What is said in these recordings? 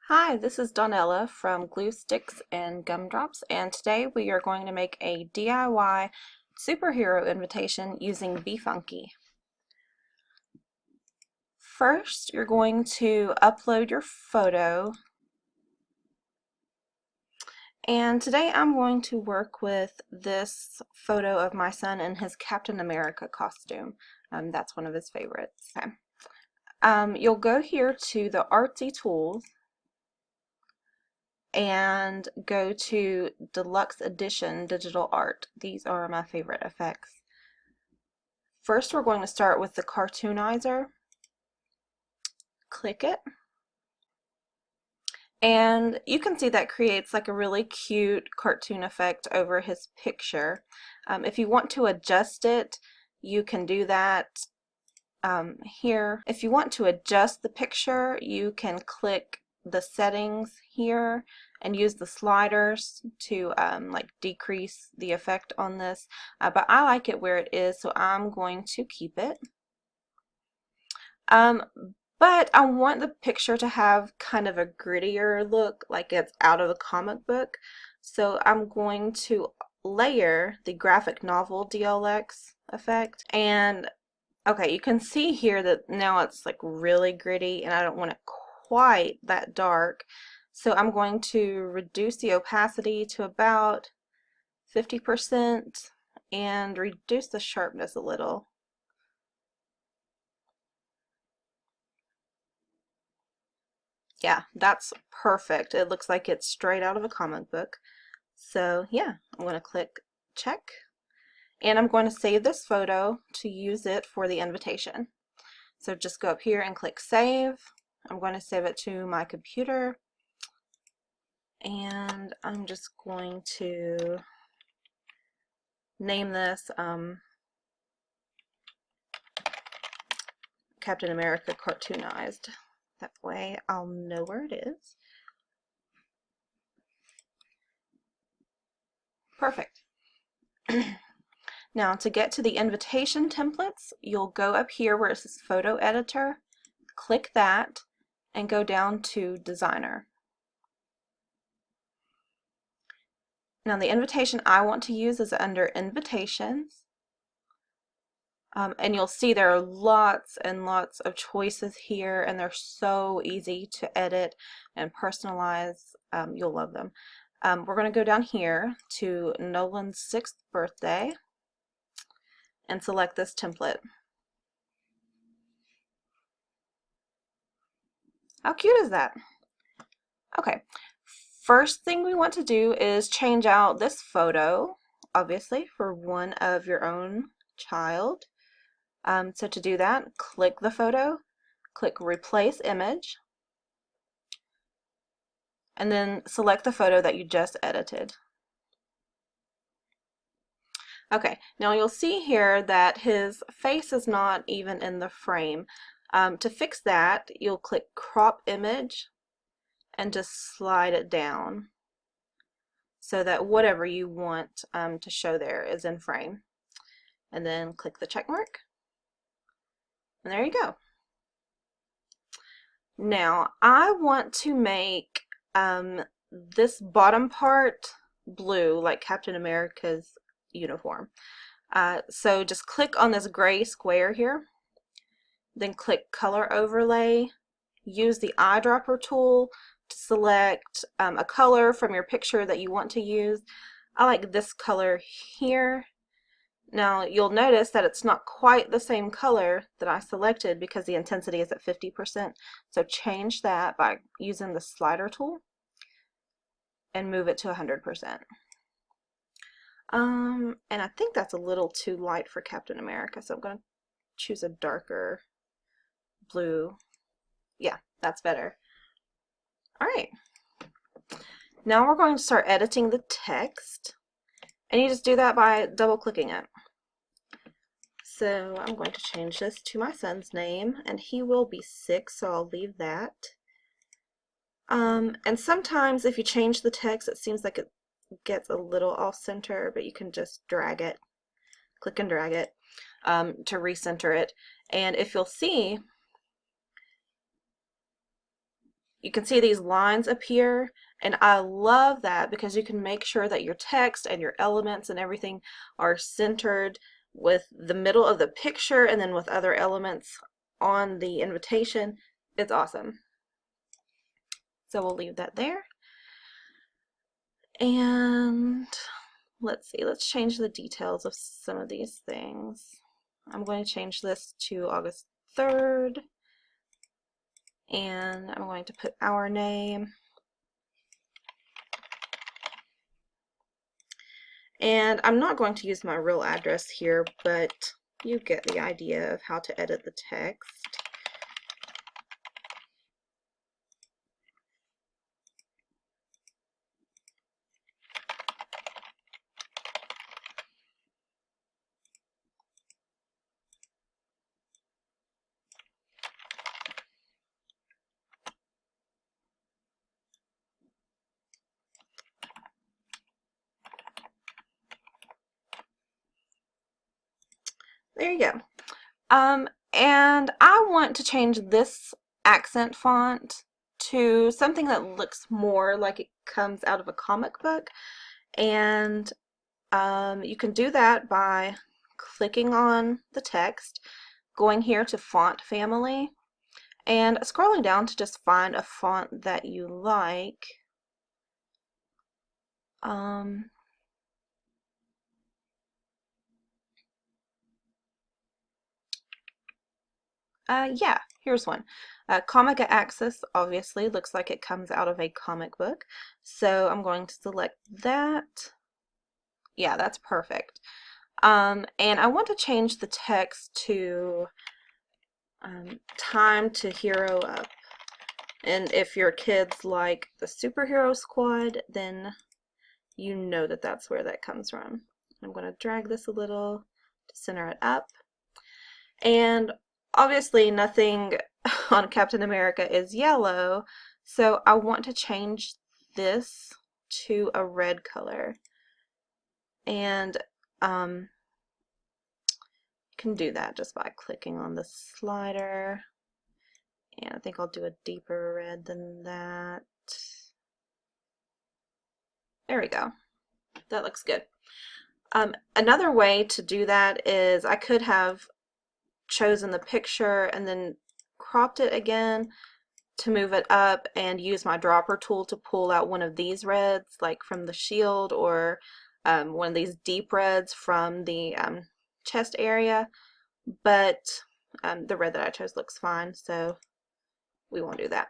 Hi, this is Donella from Glue Sticks and Gumdrops, and today we are going to make a DIY superhero invitation using BeFunky. First, you're going to upload your photo, and today I'm going to work with this photo of my son in his Captain America costume. That's one of his favorites. Okay. You'll go here to the Artsy Tools and go to Deluxe Edition Digital Art. These are my favorite effects. First, we're going to start with the cartoonizer. Click it. And you can see that creates like a really cute cartoon effect over his picture. If you want to adjust it, you can do that here. If you want to adjust the picture, you can click the settings here and use the sliders to like decrease the effect on this, but I like it where it is, so I'm going to keep it. But I want the picture to have kind of a grittier look, like it's out of a comic book, so I'm going to layer the graphic novel DLX effect. And okay, you can see here that now it's like really gritty and I don't want it quite that dark. So I'm going to reduce the opacity to about 50% and reduce the sharpness a little. Yeah, that's perfect. It looks like it's straight out of a comic book. So yeah, I'm going to click check. And I'm going to save this photo to use it for the invitation. So just go up here and click save. I'm going to save it to my computer. And I'm just going to name this Captain America Cartoonized. That way I'll know where it is. Perfect. Now to get to the invitation templates, you'll go up here where it says Photo Editor, click that, and go down to Designer. Now the invitation I want to use is under Invitations. And you'll see there are lots and lots of choices here, and they're so easy to edit and personalize. You'll love them. We're going to go down here to Nolan's 6th birthday and select this template. How cute is that? Okay, first thing we want to do is change out this photo, obviously, for one of your own child. So to do that, click the photo, click Replace Image, and then select the photo that you just edited. Okay, now you'll see here that his face is not even in the frame. To fix that, you'll click Crop Image and just slide it down so that whatever you want to show there is in frame. And then click the check mark. And there you go. Now I want to make this bottom part blue, like Captain America's uniform. So just click on this gray square here, then click Color Overlay, use the eyedropper tool to select a color from your picture that you want to use. I like this color here. Now you'll notice that it's not quite the same color that I selected because the intensity is at 50%. So change that by using the slider tool and move it to 100%. And I think that's a little too light for Captain America, so I'm going to choose a darker blue. Yeah, that's better. Alright, now we're going to start editing the text, and you just do that by double clicking it. So I'm going to change this to my son's name, and he will be 6, so I'll leave that. And sometimes if you change the text, it seems like it gets a little off center, but you can just drag it, click and drag it to recenter it. And if you'll see, you can see these lines appear, and I love that because you can make sure that your text and your elements and everything are centered with the middle of the picture and then with other elements on the invitation. It's awesome. So we'll leave that there. And let's see, let's change the details of some of these things. I'm going to change this to August 3rd, and I'm going to put our name. And I'm not going to use my real address here, but you get the idea of how to edit the text. There you go. And I want to change this accent font to something that looks more like it comes out of a comic book. And you can do that by clicking on the text, going here to Font Family, and scrolling down to just find a font that you like. Yeah, here's one. Comic Access obviously looks like it comes out of a comic book, so I'm going to select that. Yeah, that's perfect. And I want to change the text to Time to Hero Up. And if your kids like the Superhero Squad, then you know that that's where that comes from. I'm going to drag this a little to center it up. And obviously nothing on Captain America is yellow, so I want to change this to a red color. And you can do that just by clicking on the slider. And I think I'll do a deeper red than that. There we go. That looks good. Another way to do that is I could have chosen the picture and then cropped it again to move it up and use my dropper tool to pull out one of these reds, like from the shield, or one of these deep reds from the chest area, but the red that I chose looks fine, so we won't do that.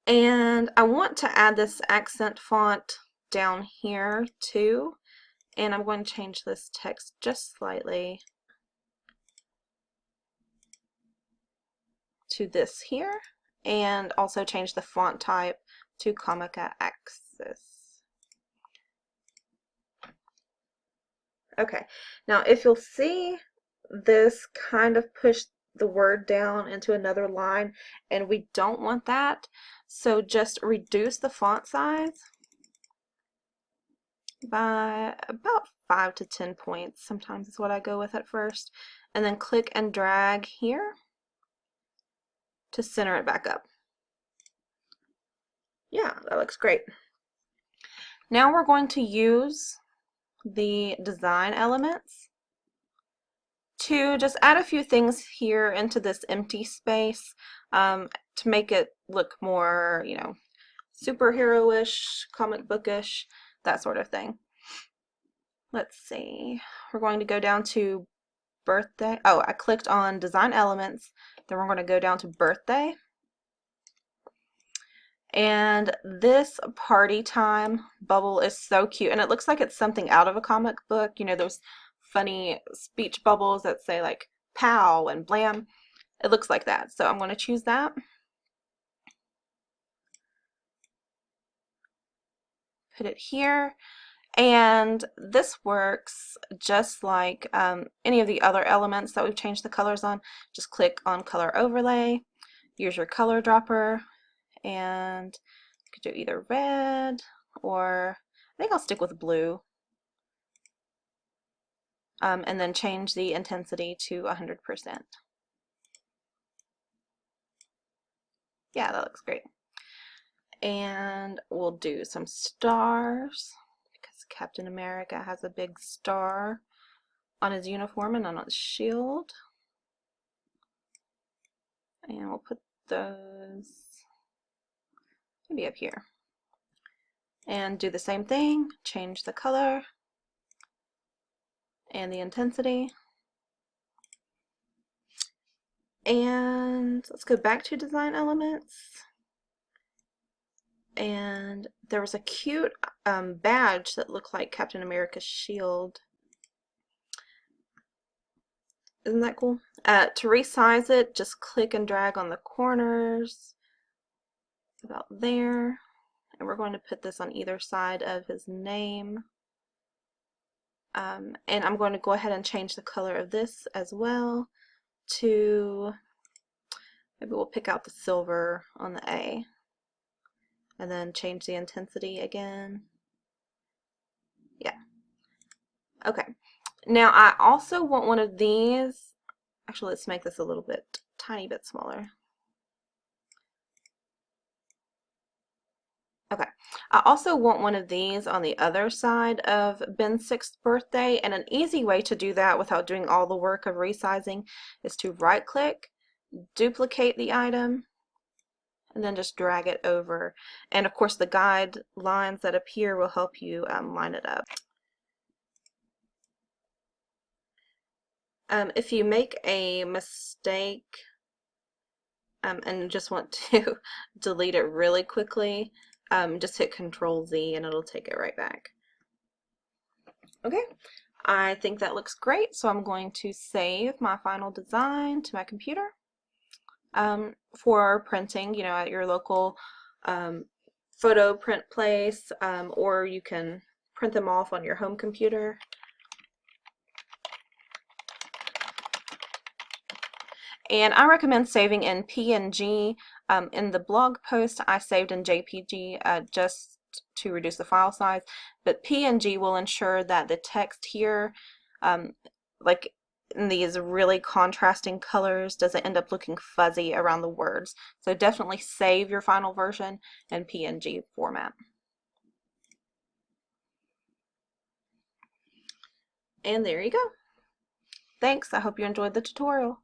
And I want to add this accent font down here too, and I'm going to change this text just slightly to this here, and also change the font type to Comica Access. Okay, now if you'll see, this kind of pushed the word down into another line, and we don't want that, so just reduce the font size by about 5 to 10 points. Sometimes is what I go with at first, and then click and drag here to center it back up. Yeah, that looks great. Now we're going to use the design elements to just add a few things here into this empty space to make it look more, you know, superhero-ish, comic bookish, that sort of thing. Let's see. We're going to go down to birthday. Oh, I clicked on design elements. Then we're going to go down to birthday. And this party time bubble is so cute, and it looks like it's something out of a comic book, you know, those funny speech bubbles that say like pow and blam. It looks like that, so I'm going to choose that. Put it here, and this works just like any of the other elements that we've changed the colors on. Just click on color overlay, use your color dropper, and you could do either red, or I think I'll stick with blue, and then change the intensity to 100%. Yeah, that looks great. And we'll do some stars because Captain America has a big star on his uniform and on his shield. And we'll put those maybe up here. And do the same thing, change the color and the intensity. And let's go back to design elements. And there was a cute badge that looked like Captain America's shield. Isn't that cool? To resize it, just click and drag on the corners about there. And we're going to put this on either side of his name. And I'm going to go ahead and change the color of this as well to, maybe we'll pick out the silver on the A. And then change the intensity again. Yeah. Okay. Now I also want one of these. Actually, let's make this a little bit, tiny bit smaller. Okay. I also want one of these on the other side of Ben's 6th birthday, and an easy way to do that without doing all the work of resizing is to right click, duplicate the item, and then just drag it over. And of course the guidelines that appear will help you line it up. If you make a mistake and just want to delete it really quickly, just hit Control Z and it'll take it right back. Okay, I think that looks great, so I'm going to save my final design to my computer. For printing, you know, at your local photo print place, or you can print them off on your home computer. And I recommend saving in PNG. In the blog post, I saved in JPG just to reduce the file size, but PNG will ensure that the text here, like in these really contrasting colors, doesn't end up looking fuzzy around the words. So definitely save your final version in PNG format. And there you go. Thanks. I hope you enjoyed the tutorial.